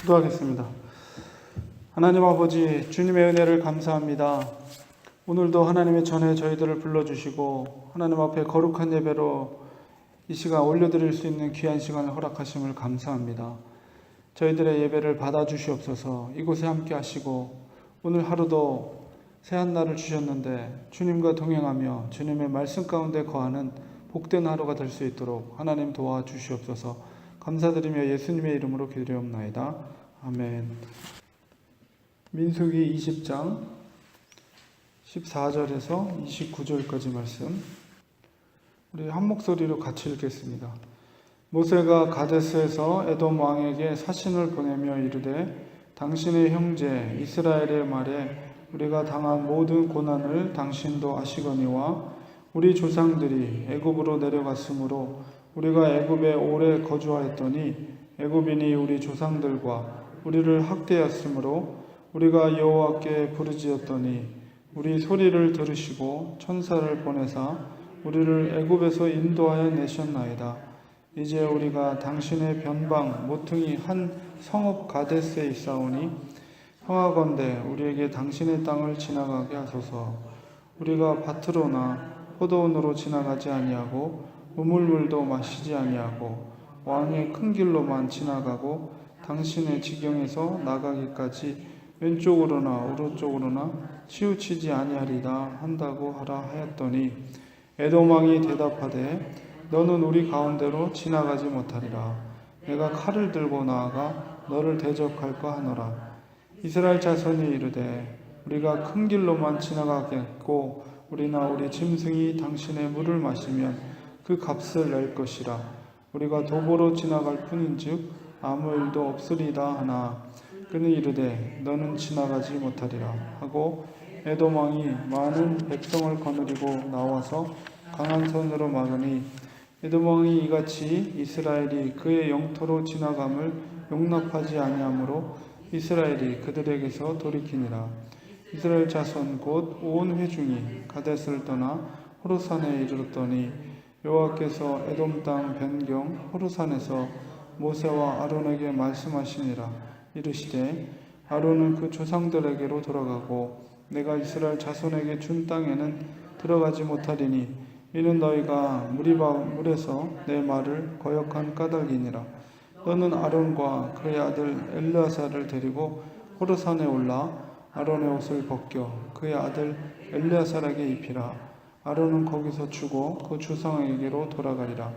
기도하겠습니다. 하나님 아버지, 주님의 은혜를 감사합니다. 오늘도 하나님의 전에 저희들을 불러주시고 하나님 앞에 거룩한 예배로 이 시간 올려드릴 수 있는 귀한 시간을 허락하심을 감사합니다. 저희들의 예배를 받아주시옵소서. 이곳에 함께 하시고 오늘 하루도 새한 날을 주셨는데 주님과 동행하며 주님의 말씀 가운데 거하는 복된 하루가 될 수 있도록 하나님 도와주시옵소서. 감사드리며 예수님의 이름으로 기도드리옵나이다. 아멘. 민수기 20장 14절에서 29절까지 말씀 우리 한 목소리로 같이 읽겠습니다. 모세가 가데스에서 에돔 왕에게 사신을 보내며 이르되 당신의 형제 이스라엘의 말에 우리가 당한 모든 고난을 당신도 아시거니와 우리 조상들이 애굽으로 내려갔으므로 우리가 애굽에 오래 거주하였더니 애굽인이 우리 조상들과 우리를 학대하였으므로 우리가 여호와께 부르짖었더니 우리 소리를 들으시고 천사를 보내사 우리를 애굽에서 인도하여 내셨나이다. 이제 우리가 당신의 변방 모퉁이 한 성읍 가데스에 있사오니 평하건대 우리에게 당신의 땅을 지나가게 하소서. 우리가 밭으로나 포도원으로 지나가지 아니하고 우물물도 마시지 아니하고 왕의 큰 길로만 지나가고 당신의 지경에서 나가기까지 왼쪽으로나 오른쪽으로나 치우치지 아니하리다 한다고 하라 하였더니 에돔 왕이 대답하되 너는 우리 가운데로 지나가지 못하리라. 내가 칼을 들고 나아가 너를 대적할까 하노라. 이스라엘 자손이 이르되 우리가 큰 길로만 지나가겠고 우리나 우리 짐승이 당신의 물을 마시면 그 값을 낼 것이라. 우리가 도보로 지나갈 뿐인즉 아무 일도 없으리다 하나 그는 이르되 너는 지나가지 못하리라 하고 에돔 왕이 많은 백성을 거느리고 나와서 강한 손으로 막으니 에돔 왕이 이같이 이스라엘이 그의 영토로 지나감을 용납하지 아니하므로 이스라엘이 그들에게서 돌이키니라. 이스라엘 자손 곧 온 회중이 가데스를 떠나 호르산에 이르렀더니 여호와께서 에돔 땅 변경 호르산에서 모세와 아론에게 말씀하시니라. 이르시되 아론은 그 조상들에게로 돌아가고 내가 이스라엘 자손에게 준 땅에는 들어가지 못하리니 이는 너희가 물에서 내 말을 거역한 까닭이니라. 너는 아론과 그의 아들 엘르아사를 데리고 호르산에 올라 아론의 옷을 벗겨 그의 아들 엘르아사에게 입히라. 아론은 거기서 죽어 그 조상에게로 돌아가리라.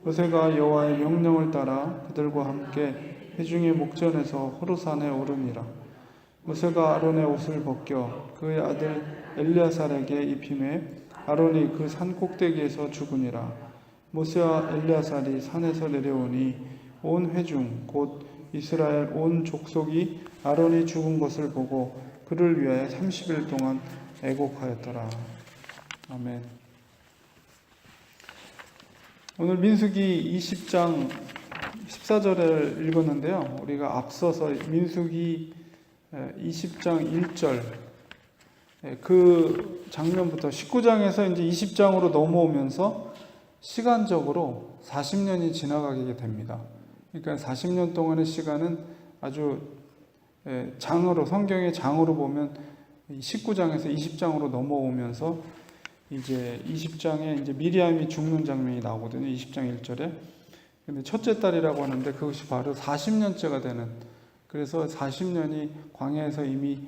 모세가 여호와의 명령을 따라 그들과 함께 회중의 목전에서 호르산에 오르니라. 모세가 아론의 옷을 벗겨 그의 아들 엘르아살에게 입히매 아론이 그 산 꼭대기에서 죽으니라. 모세와 엘르아살이 산에서 내려오니 온 회중 곧 이스라엘 온 족속이 아론이 죽은 것을 보고 그를 위하여 30일 동안 애곡하였더라. 아멘. 오늘 민수기 20장 14절을 읽었는데요. 우리가 앞서서 민수기 20장 1절 그 장면부터 19장에서 이제 20장으로 넘어오면서 시간적으로 40년이 지나가게 됩니다. 그러니까 40년 동안의 시간은 아주 장으로 성경의 장으로 보면 19장에서 20장으로 넘어오면서 이제 20장에 이제 미리암이 죽는 장면이 나오거든요. 20장 1절에. 근데 첫째 딸이라고 하는데 그것이 바로 40년째가 되는, 그래서 40년이 광야에서 이미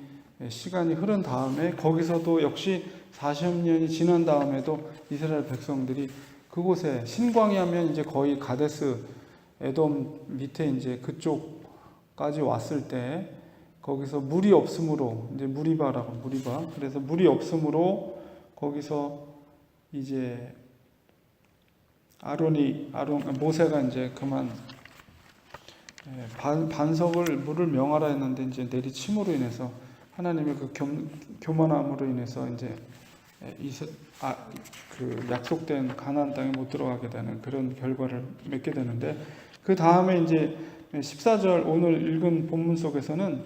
시간이 흐른 다음에 거기서도 역시 40년이 지난 다음에도 이스라엘 백성들이 그곳에 신광야면 이제 거의 가데스 에돔 밑에 이제 그쪽까지 왔을 때 거기서 물이 없으므로 이제 무리바 그래서 물이 없으므로 거기서 이제 모세가 이제 그만 반석을 물을 명하라 했는데 이제 내리침으로 인해서 하나님의 그 교만함으로 인해서 이제 그 약속된 가나안 땅에 못 들어가게 되는 그런 결과를 맺게 되는데, 그 다음에 이제 14절 오늘 읽은 본문 속에서는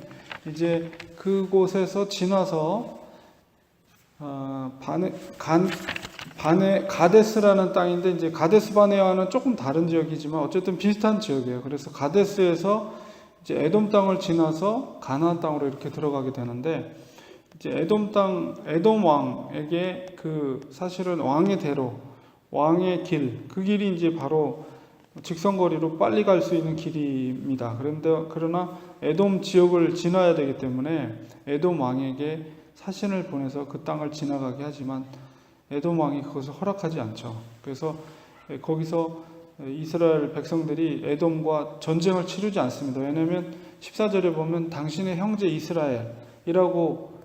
이제 그곳에서 지나서 가데스라는 땅인데, 이제 가데스 바네아는 조금 다른 지역이지만 어쨌든 비슷한 지역이에요. 그래서 가데스에서 이제 에돔 땅을 지나서 가나안 땅으로 이렇게 들어가게 되는데, 이제 에돔 왕에게 사실은 왕의 대로, 왕의 길, 그 길이 이제 바로 직선거리로 빨리 갈 수 있는 길입니다. 그러나 에돔 지역을 지나야 되기 때문에 에돔 왕에게 사신을 보내서 그 땅을 지나가게 하지만 에돔 왕이 그것을 허락하지 않죠. 그래서 거기서 이스라엘 백성들이 에돔과 전쟁을 치르지 않습니다. 왜냐하면 14절에 보면 당신의 형제 이스라엘이라고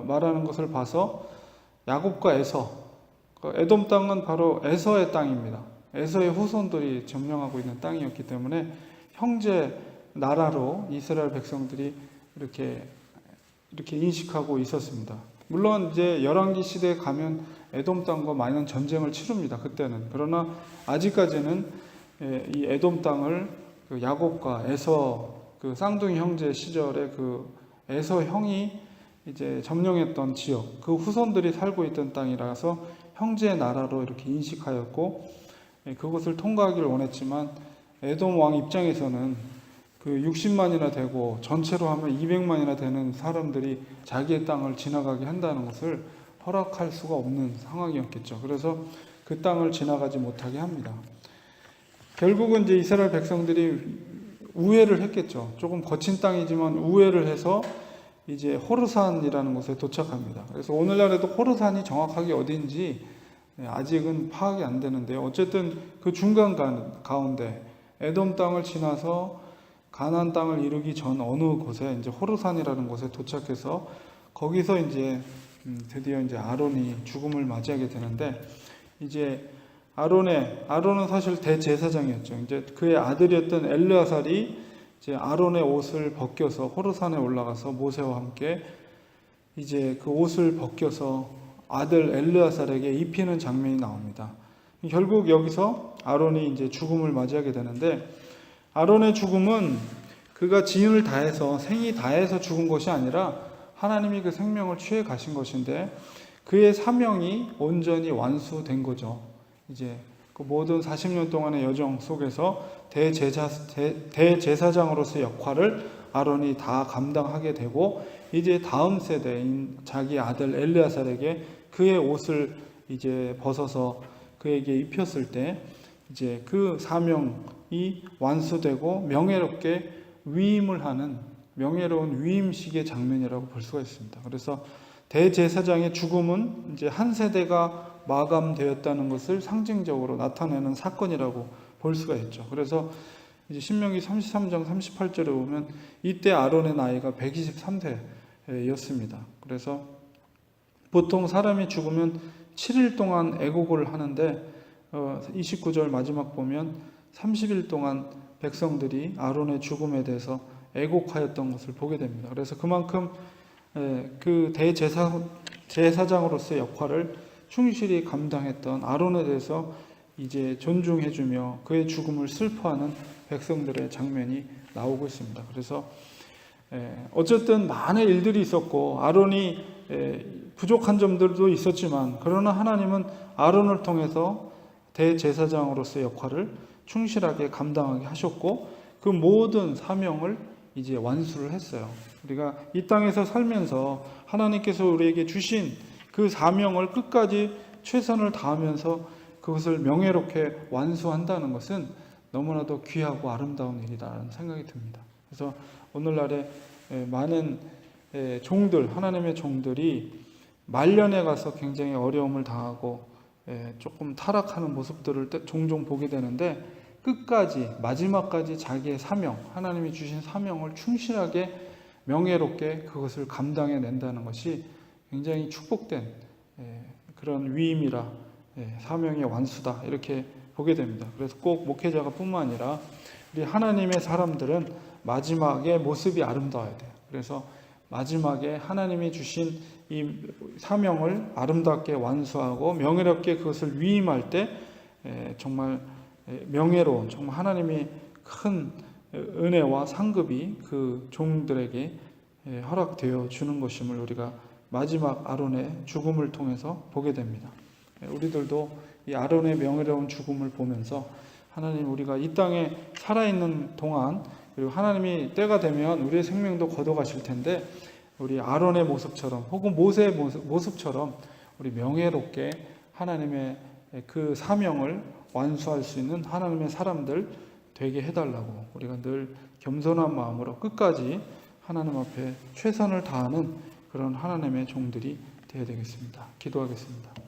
말하는 것을 봐서 야곱과 에서, 에돔 땅은 바로 에서의 땅입니다. 에서의 후손들이 점령하고 있는 땅이었기 때문에 형제 나라로 이스라엘 백성들이 이렇게 인식하고 있었습니다. 물론 이제 열왕기 시대에 가면 에돔 땅과 많은 전쟁을 치릅니다. 그때는. 그러나 아직까지는 이 에돔 땅을 야곱과 에서 쌍둥이 형제 시절에 에서 형이 이제 점령했던 지역, 그 후손들이 살고 있던 땅이라서 형제의 나라로 이렇게 인식하였고, 그것을 통과하기를 원했지만 에돔 왕 입장에서는 60만이나 되고 전체로 하면 200만이나 되는 사람들이 자기의 땅을 지나가게 한다는 것을 허락할 수가 없는 상황이었겠죠. 그래서 그 땅을 지나가지 못하게 합니다. 결국은 이제 이스라엘 백성들이 우회를 했겠죠. 조금 거친 땅이지만 우회를 해서 이제 호르산이라는 곳에 도착합니다. 그래서 오늘날에도 호르산이 정확하게 어디인지 아직은 파악이 안 되는데요. 어쨌든 그 중간 가운데 에돔 땅을 지나서 가나안 땅을 이루기 전 어느 곳에 이제 호르산이라는 곳에 도착해서 거기서 이제 드디어 이제 아론이 죽음을 맞이하게 되는데, 이제 아론은 사실 대제사장이었죠. 이제 그의 아들이었던 엘르아살이 이제 아론의 옷을 벗겨서 호르산에 올라가서 모세와 함께 이제 그 옷을 벗겨서 아들 엘르아살에게 입히는 장면이 나옵니다. 결국 여기서 아론이 이제 죽음을 맞이하게 되는데, 아론의 죽음은 그가 지은을 다해서 생이 다해서 죽은 것이 아니라 하나님이 그 생명을 취해 가신 것인데, 그의 사명이 온전히 완수된 거죠. 이제 그 모든 40년 동안의 여정 속에서 대제사장으로서의 역할을 아론이 다 감당하게 되고, 이제 다음 세대인 자기 아들 엘르아살에게 그의 옷을 이제 벗어서 그에게 입혔을 때 이제 그 사명이 완수되고 명예롭게 위임을 하는 명예로운 위임식의 장면이라고 볼 수가 있습니다. 그래서 대제사장의 죽음은 이제 한 세대가 마감되었다는 것을 상징적으로 나타내는 사건이라고 볼 수가 있죠. 그래서 이제 신명기 33장 38절에 보면 이때 아론의 나이가 123세였습니다. 그래서 보통 사람이 죽으면 7일 동안 애곡을 하는데 29절 마지막 보면 30일 동안 백성들이 아론의 죽음에 대해서 애곡하였던 것을 보게 됩니다. 그래서 그만큼 그 대제사장으로서의 역할을 충실히 감당했던 아론에 대해서 이제 존중해주며 그의 죽음을 슬퍼하는 백성들의 장면이 나오고 있습니다. 그래서 어쨌든 많은 일들이 있었고 아론이 부족한 점들도 있었지만, 그러나 하나님은 아론을 통해서 대제사장으로서의 역할을 충실하게 감당하게 하셨고 그 모든 사명을 이제 완수를 했어요. 우리가 이 땅에서 살면서 하나님께서 우리에게 주신 그 사명을 끝까지 최선을 다하면서 그것을 명예롭게 완수한다는 것은 너무나도 귀하고 아름다운 일이라는 생각이 듭니다. 그래서 오늘날에 많은 종들, 하나님의 종들이 말년에 가서 굉장히 어려움을 당하고 조금 타락하는 모습들을 종종 보게 되는데, 끝까지 마지막까지 자기의 사명, 하나님이 주신 사명을 충실하게 명예롭게 그것을 감당해 낸다는 것이 굉장히 축복된 그런 위임이라 사명의 완수다, 이렇게 보게 됩니다. 그래서 꼭 목회자가 뿐만 아니라 우리 하나님의 사람들은 마지막에 모습이 아름다워야 돼요. 그래서 마지막에 하나님이 주신 이 사명을 아름답게 완수하고 명예롭게 그것을 위임할 때 정말 명예로운, 정말 하나님이 큰 은혜와 상급이 그 종들에게 허락되어 주는 것임을 우리가 마지막 아론의 죽음을 통해서 보게 됩니다. 우리들도 이 아론의 명예로운 죽음을 보면서 하나님, 우리가 이 땅에 살아있는 동안 그리고 하나님이 때가 되면 우리의 생명도 거둬가실 텐데 우리 아론의 모습처럼 혹은 모세의 모습처럼 우리 명예롭게 하나님의 그 사명을 완수할 수 있는 하나님의 사람들 되게 해달라고 우리가 늘 겸손한 마음으로 끝까지 하나님 앞에 최선을 다하는 그런 하나님의 종들이 되어야 되겠습니다. 기도하겠습니다.